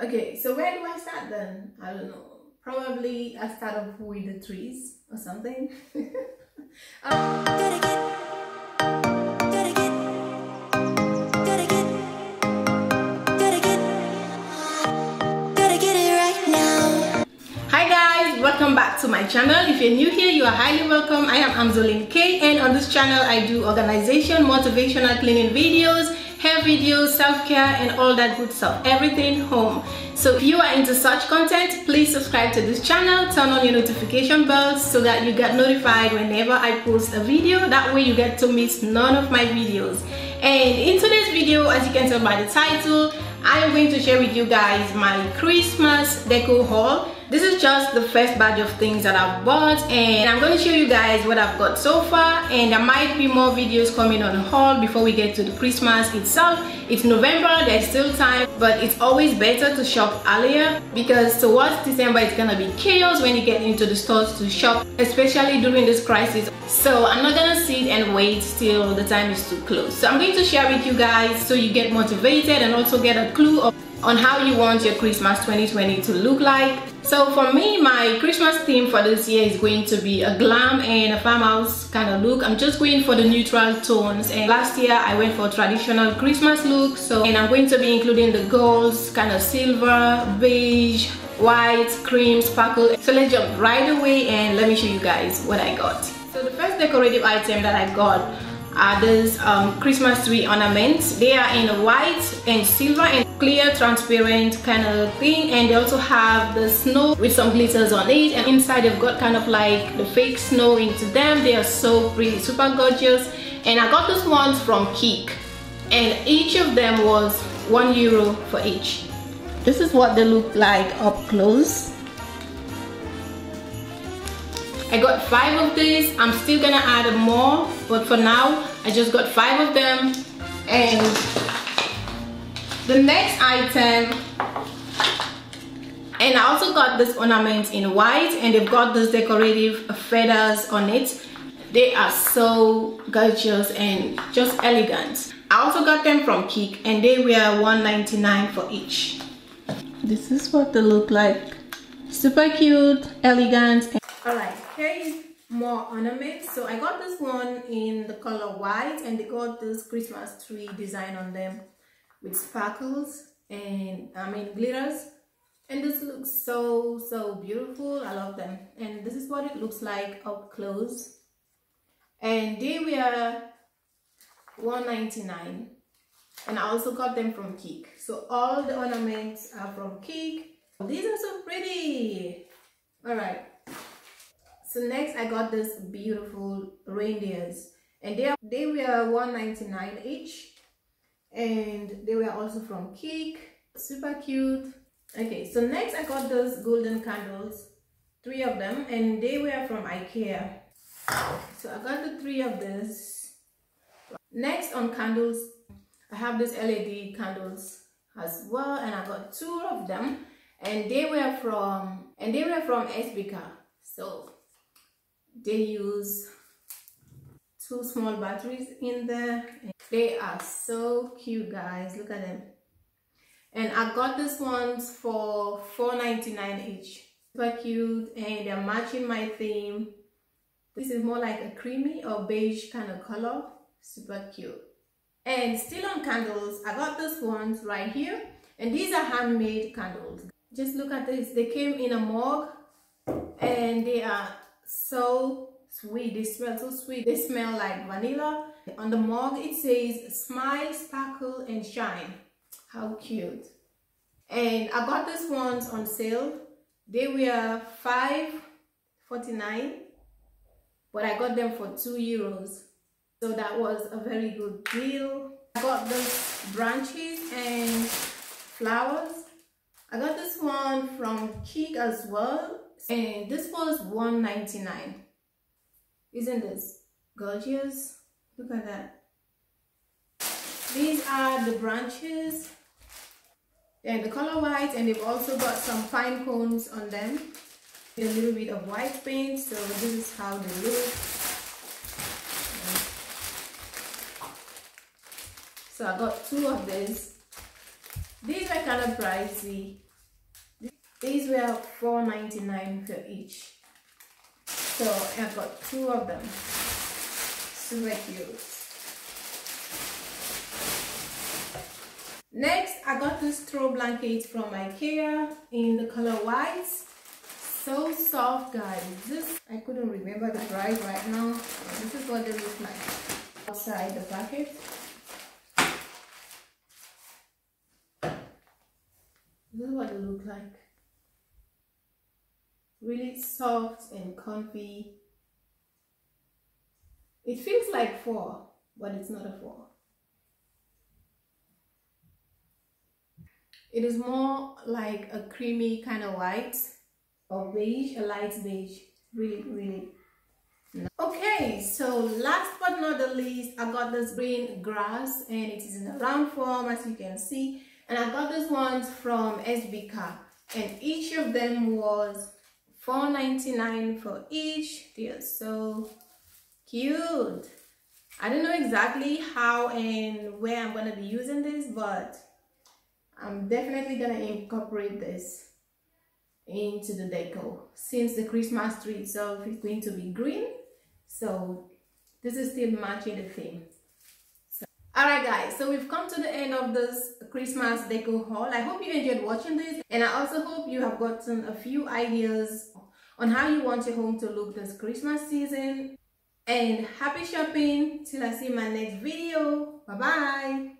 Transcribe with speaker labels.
Speaker 1: Okay, so where do I start then? I don't know. Probably I start off with the trees or something. Hi guys, welcome back to my channel. If you're new here, you are highly welcome. I am amzolinek, and on this channel I do organization, motivational cleaning videos, hair videos, self-care, and all that good stuff, everything home. So if you are into such content, please subscribe to this channel, turn on your notification bells so that you get notified whenever I post a video. That way you get to miss none of my videos. And in today's video, as you can tell by the title, I am going to share with you guys my Christmas deco haul. This is just the first batch of things that I've bought, and I'm going to show you guys what I've got so far, and there might be more videos coming on the haul before we get to the Christmas itself. It's November, there's still time, but it's always better to shop earlier because towards December it's gonna be chaos when you get into the stores to shop, especially during this crisis. So I'm not gonna sit and wait till the time is too close. So I'm going to share with you guys so you get motivated and also get a clue on how you want your Christmas 2020 to look like. So for me, my Christmas theme for this year is going to be a glam and a farmhouse kind of look. I'm just going for the neutral tones, and last year I went for a traditional Christmas look. And I'm going to be including the golds, kind of silver, beige, white, cream, sparkle. So let's jump right away and let me show you guys what I got. So the first decorative item that I got are these Christmas tree ornaments. They are in white and silver and clear transparent kind of thing, and they also have the snow with some glitters on it, and inside they've got kind of like the fake snow into them. They are so pretty, super gorgeous. And I got these ones from Kik, and each of them was €1 for each. This is what they look like up close. I got 5 of these. I'm still gonna add more, but for now I just got 5 of them. And the next item, and I also got this ornament in white, and they've got those decorative feathers on it. They are so gorgeous and just elegant. I also got them from Kik, and they were $1.99 for each. This is what they look like. Super cute, elegant. Alright, here is more ornaments. So I got this one in the color white, and they got this Christmas tree design on them with sparkles and glitters, and this looks so beautiful. I love them, and this is what it looks like up close, and they were $1.99, and I also got them from Kik. So all the ornaments are from Kik. These are so pretty. All right, so next I got this beautiful reindeers, and they were $1.99 each, and they were also from Kik. Super cute. Okay, so next I got those golden candles, 3 of them, and they were from IKEA. So I got the 3 of this. Next on candles, I have these LED candles as well, and I got 2 of them, and they were from SBK. So they use 2 small batteries in there. They are so cute, guys. Look at them. And I got these ones for $4.99 each. Super cute, and they're matching my theme. This is more like a creamy or beige kind of color. Super cute. And still on candles, I got these ones right here, and these are handmade candles. Just look at this. They came in a mug, and they are so sweet. They smell so sweet. They smell like vanilla. On the mug it says smile, sparkle, and shine. How cute. And I got these ones on sale. They were $5.49, but I got them for €2, so that was a very good deal. I got these branches and flowers. I got this one from Kik as well, and this was $1.99. Isn't this gorgeous? Look at that. These are the branches, and the color white, and they've also got some pine cones on them, a little bit of white paint. So this is how they look. So I got 2 of these. These are kind of pricey, These were $4.99 for each. So I got 2 of them. Super cute. Next, I got this throw blanket from IKEA in the color white. So soft, guys. This, I couldn't remember the price right now. This is what they look like outside the packet. This is what they look like. Really soft and comfy. It feels like 4, but it's not a 4. It is more like a creamy kind of white or beige, a light beige. Really nice. Okay, so last but not the least, I got this green grass and it is in a round form, as you can see. And I got this ones from SBK, and each of them was $4.99 for each. They are so cute. I don't know exactly how and where I'm gonna be using this, but I'm definitely gonna incorporate this into the decor since the Christmas tree itself is going to be green, so this is still matching the theme. Alright guys, so we've come to the end of this Christmas decor haul. I hope you enjoyed watching this, and I also hope you have gotten a few ideas on how you want your home to look this Christmas season. And happy shopping till I see my next video. Bye bye.